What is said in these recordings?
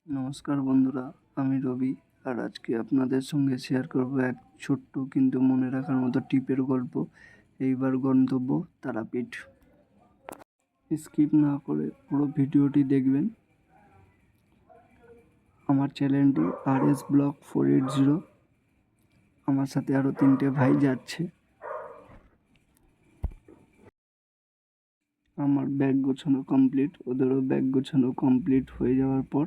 নমস্কার বন্ধুরা, আমি রবি। আর আজকে আপনাদের সঙ্গে শেয়ার করব এক ছোট্ট কিন্তু মনে রাখার মতো টিপের গল্প। এইবার গন্তব্য তারাপীঠ। স্কিপ না করে পুরো ভিডিওটি দেখবেন। আমার চ্যানেলটি RS ব্লগ 480। আমার সাথে আরও 3টে ভাই যাচ্ছে। আমার ব্যাগ গোছানো কমপ্লিট, ওদেরও ব্যাগ গোছানো কমপ্লিট হয়ে যাওয়ার পর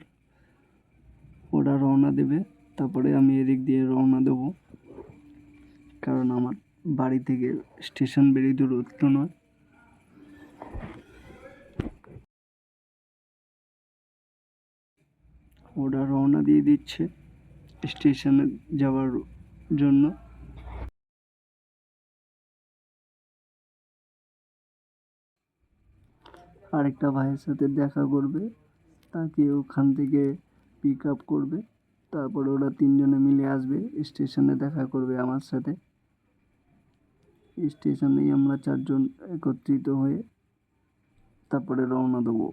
ওরা রওনা দেবে। তারপরে আমি এদিক দিয়ে রওনা দেবো, কারণ আমার বাড়ি থেকে স্টেশন বেশি দূরত্ব নয়। ওরা রওনা দিয়ে দিচ্ছে স্টেশনে যাওয়ার জন্য। আরেকটা ভাইয়ের সাথে দেখা করবে, তাকে ওখান থেকে পিক আপ করবে। তারপর ওরা 3জনে মিলে আসবে, স্টেশনে দেখা করবে আমার সাথে। স্টেশনেই আমরা 4জন একত্রিত হয়ে তারপরে রওনা দেবো।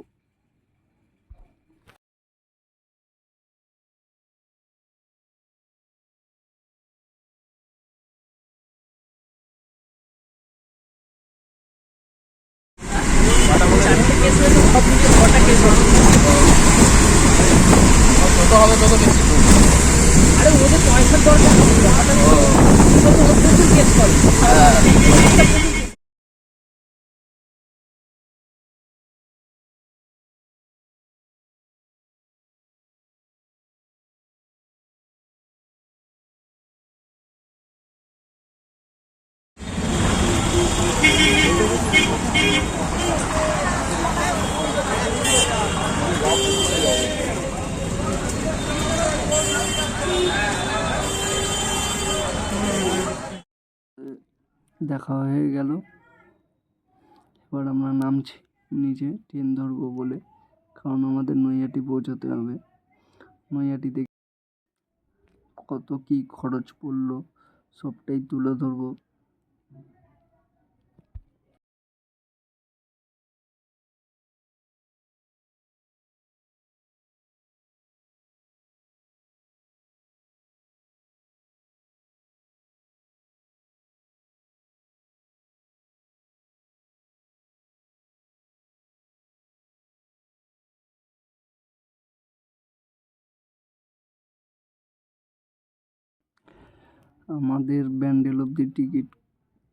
আরে ওদের পয়সার দরকার কেস করে। দেখা হয়ে গেল। এবার আমরা নামছি নিচে, ট্রেন ধরবো বলে, কারণ আমাদের নৈহাটি পৌঁছাতে হবে। নৈহাটি থেকে কত কি খরচ পড়লো সবটাই তুলে ধরবো। আমাদের ব্যান্ডেল অবধি টিকিট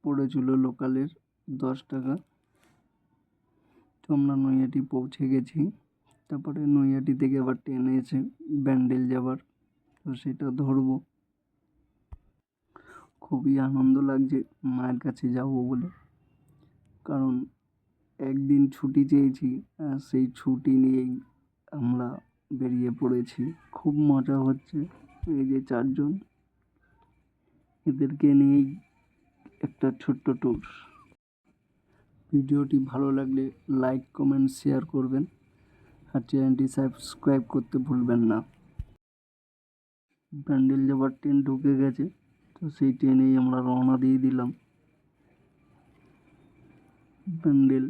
পড়েছিল লোকালের 10 টাকা। তো আমরা নৈহাটি পৌঁছে গেছি। তারপরে নৈহাটি থেকে আবার ট্রেন এসে ব্যান্ডেল যাবার, তো সেটা ধরবো। খুবই আনন্দ লাগছে মায়ের কাছে যাব বলে, কারণ একদিন ছুটি চেয়েছি আর সেই ছুটি নিয়েই আমরা বেরিয়ে পড়েছি। খুব মজা হচ্ছে। এই যে 4জন, এদেরকে নিয়েই একটা ছোট্ট ট্যুর। ভিডিওটি ভালো লাগলে লাইক, কমেন্ট, শেয়ার করবেন আর চ্যানেলটি সাবস্ক্রাইব করতে ভুলবেন না। ব্যান্ডেল যাবার ট্রেন ঢুকে গেছে, তো সেই ট্রেনেই আমরা রওনা দিয়ে দিলাম ব্যান্ডেল।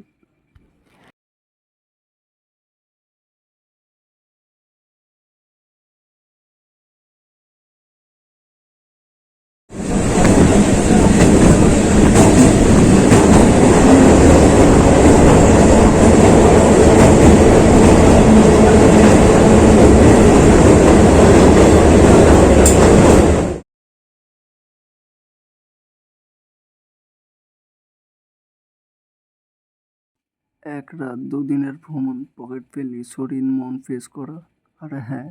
এক রাত 2 দিনের ভ্রমণ, পকেট ফেলি, শরীর মন ফ্রেশ করা। আর হ্যাঁ,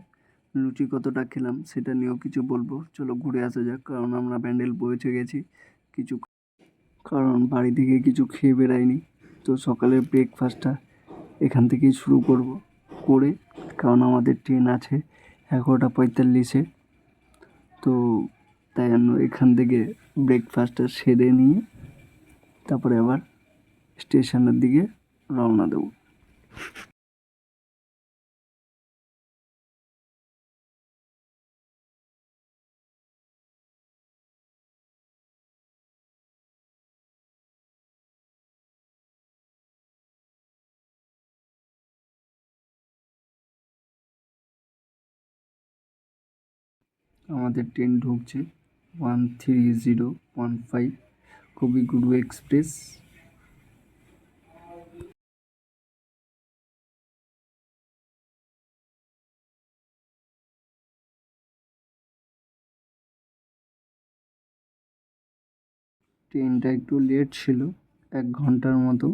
লুচি কতটা খেলাম সেটা নিয়েও কিছু বলবো। চলো ঘুরে আসা যাক, কারণ আমরা ব্যান্ডেল পৌঁছে গেছি। কিছু কারণ বাড়ি থেকে কিছু খেয়ে বেরাইনি, তো সকালের ব্রেকফাস্টটা এখান থেকেই শুরু করে, কারণ আমাদের ট্রেন আছে 11:45-এ। তো তাই জন্য এখান থেকে ব্রেকফাস্টটা সেরে নিয়ে তারপরে আবার স্টেশনের দিকে রওনা দেবো। আমাদের ট্রেন ঢুকছে 13015 কবিগুরু এক্সপ্রেস। ট্রেনটা একটু লেট ছিল, 1 ঘন্টার মতো।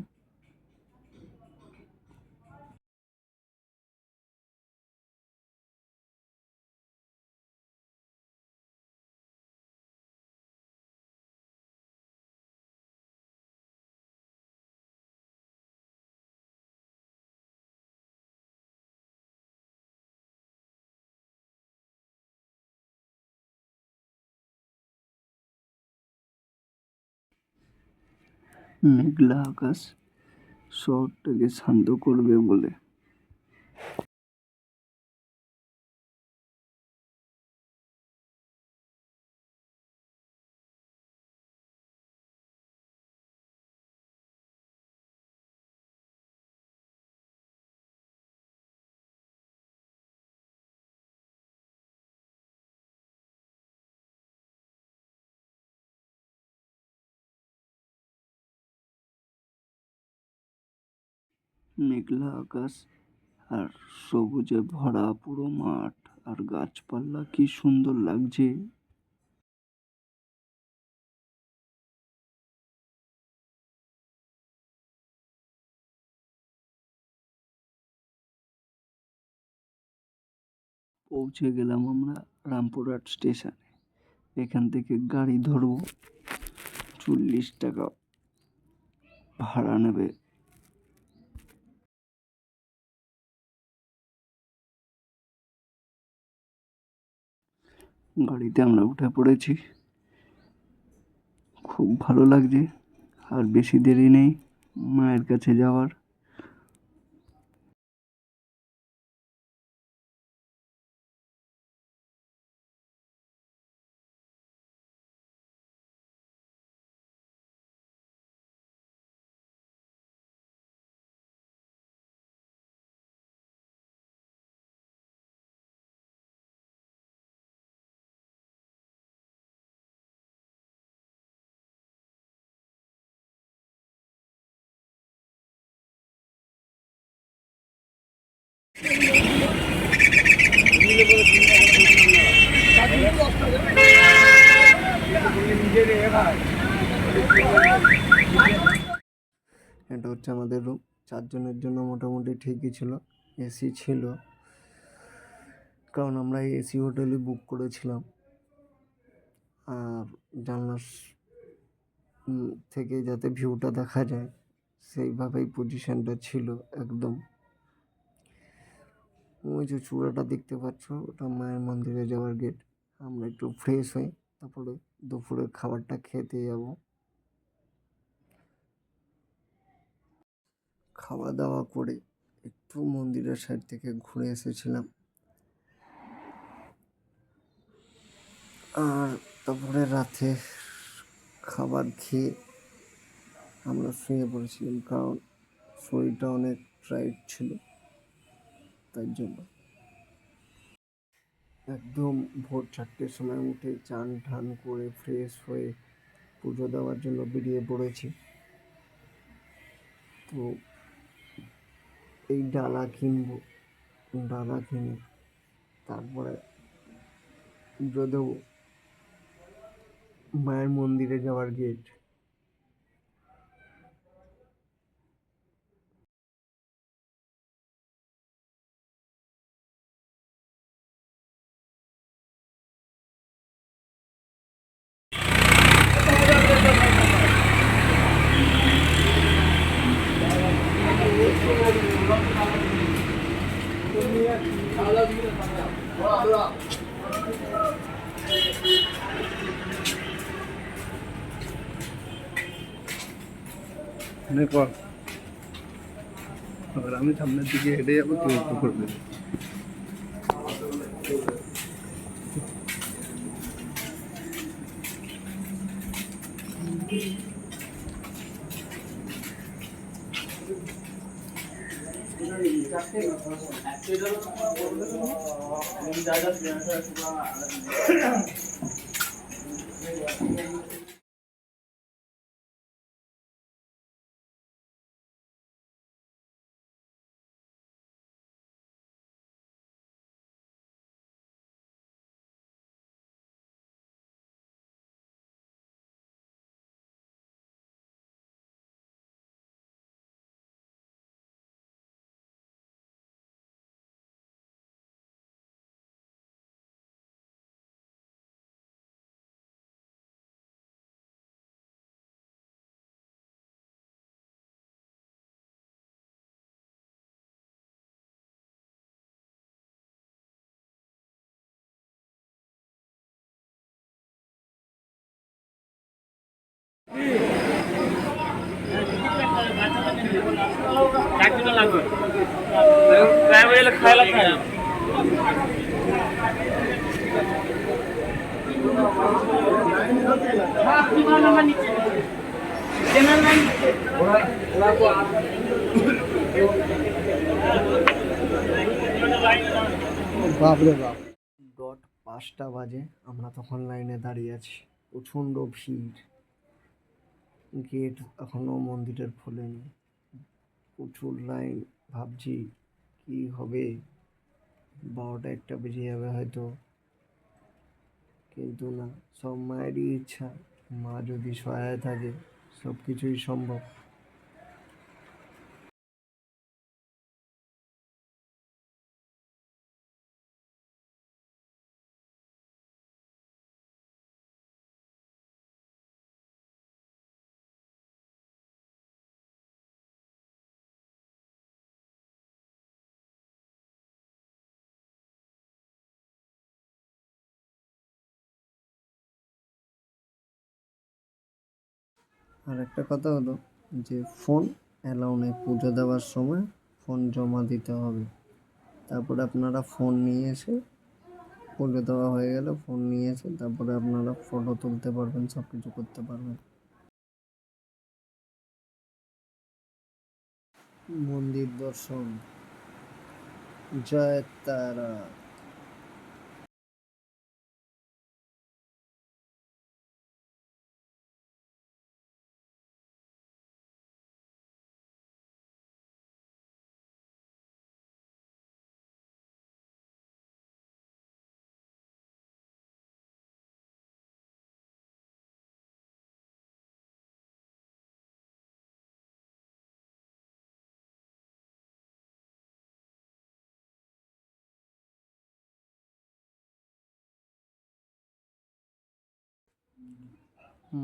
মেঘলা আকাশ শহরটাকে শান্ত করবে বলে। মেঘলা আকাশ আর সবুজে ভরা পুরো মাঠ আর গাছপালা, কি সুন্দর লাগছে। পৌঁছে গেলাম আমরা রামপুরহাট স্টেশনে। এখান থেকে গাড়ি ধরবো, 40 টাকা ভাড়া নেবে। গাড়িতে আমরা উঠে পড়েছি, খুব ভালো লাগছে। আর বেশি দেরি নেই মায়ের কাছে যাওয়ার। এটা হচ্ছে আমাদের রুম, 4 জনের জন্য মোটামুটি ঠিকই ছিল। এসি ছিল, কারণ আমরা এসি হোটেলে বুক করেছিলাম। আর জানলার থেকে যাতে ভিউটা দেখা যায় সেইভাবেই পজিশনটা ছিল একদম। ওই যে চূড়াটা দেখতে পাচ্ছ, ওটা মায়ের মন্দিরে যাওয়ার গেট। আমরা একটু ফ্রেশ হই, তারপরে দুপুরের খাবারটা খেতে যাব। খাওয়া দাওয়া করে একটু মন্দিরের সাইড থেকে ঘুরে এসেছিলাম। আর তারপরে রাতে খাবার খেয়ে আমরা শুয়ে পড়েছিলাম, কারণ শরীরটা অনেক টাইট ছিল, তাই জন্য। একদম ভোর 4টের সময় উঠে চান ঠান করে ফ্রেশ হয়ে পুজো দেওয়ার জন্য বেরিয়ে পড়েছি। তো এই ডালা কিনবো, ডালা কিনে তারপরে পুজো দেবো। মায়ের মন্দিরে যাওয়ার গেট। কর, এবার আমি সামনের দিকে হেঁটে যাবো, তুই একটু করবে। বাপরে বাপ, ডট 5টা বাজে, আমরা তখন লাইনে দাঁড়িয়ে আছি, প্রচণ্ড ভিড়, গেট এখনো মন্দিরের খোলেনি, প্রচুর লাইন। ভাবছি কি হবে, 12টা 1টা বেজে যাবে হয়তো, কিন্তু না, সব মায়েরই ইচ্ছা, মা যদি সহায় থাকে সব কিছুই সম্ভব। আর একটা কথা হলো যে ফোন অ্যালাউ নেই, পুজো দেওয়ার সময় ফোন জমা দিতে হবে, তারপরে আপনারা ফোন নিয়ে এসে, পুজো দেওয়া হয়ে গেলে ফোন নিয়ে এসে তারপরে আপনারা ফটো তুলতে পারবেন, সব কিছু করতে পারবেন। মন্দির দর্শন, জয় তারা।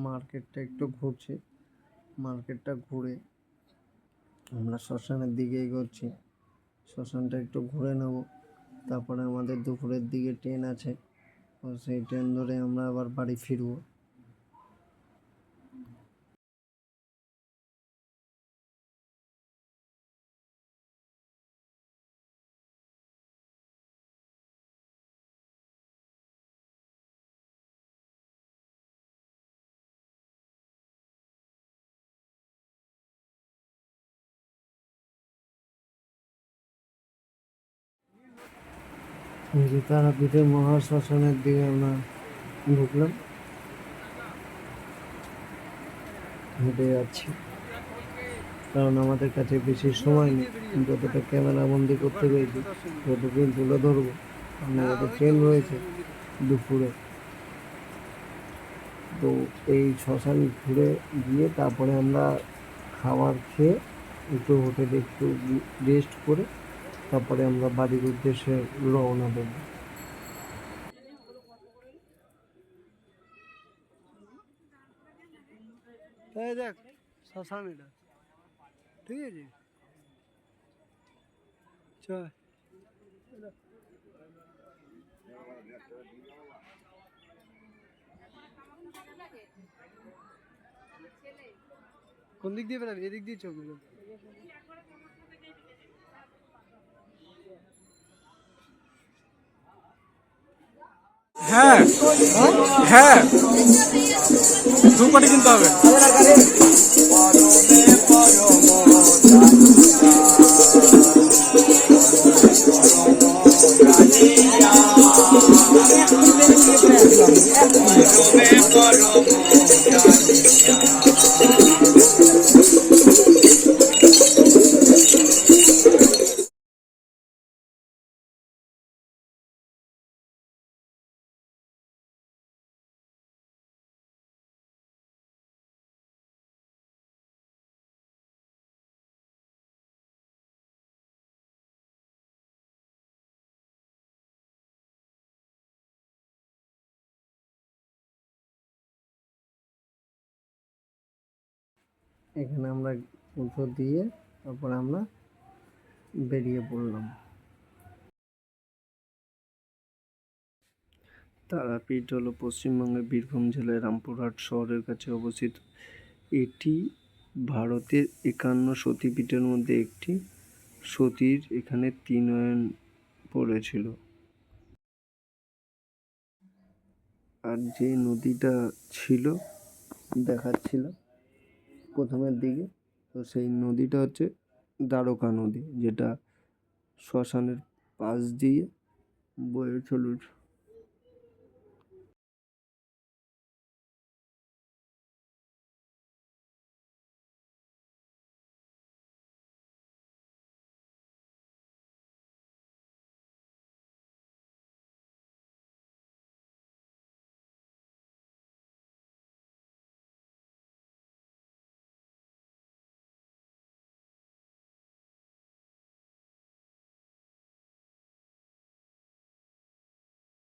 মার্কেটটা একটু ঘুরছি, মার্কেটটা ঘুরে আমরা শ্মশানের দিকে এগোচ্ছি, শ্মশানটা একটু ঘুরে নেব, তারপরে আমাদের দুপুরের দিকে ট্রেন আছে, তো সেই ট্রেন ধরে আমরা আবার বাড়ি ফিরবো। তারাপীঠের মহাশ্মশানের দিকে আমরা ঢুকলাম, হেঁটে যাচ্ছি, কারণ আমাদের কাছে বেশি সময় নেই, যতটা ক্যামেরা বন্দি করতে পেরেছি ততদিন তুলে ধরবো, কারণ আমাদের ট্রেন রয়েছে দুপুরে। তো এই শ্মশান ঘুরে গিয়ে তারপরে আমরা খাবার খেয়ে একটু হোটেলে একটু রেস্ট করে তারপরে আমরা বাড়ির উদ্দেশ্যে রওনা দেব। এই দেখ শ্মশান, এটা ঠিক আছে, চল। কোন দিক দিয়ে বেরাবি? এদিক দিয়ে চোখ। হ্যাঁ হ্যাঁ, ধূপকাঠি কিনতে হবে। Yeah. এক্ষুনি বেরিয়ে নিয়ে করে আসলাম এক্ষুনি। এখানে আমরা পুজো দিয়ে তারপর আমরা বেরিয়ে পড়লাম। তারাপীঠ হলো পশ্চিমবঙ্গের বীরভূম জেলার রামপুরহাট শহরের কাছে অবস্থিত। এটি ভারতের 51 সতীপীঠের মধ্যে একটি। সতীর এখানে 3 নয়ন পড়েছিল। আর যে নদীটা ছিল দেখাচ্ছিল প্রথমের দিকে, তো সেই নদীটা হচ্ছে দ্বারকা নদী, যেটা শ্মশানের পাশ দিয়ে বয়ে চলেছে।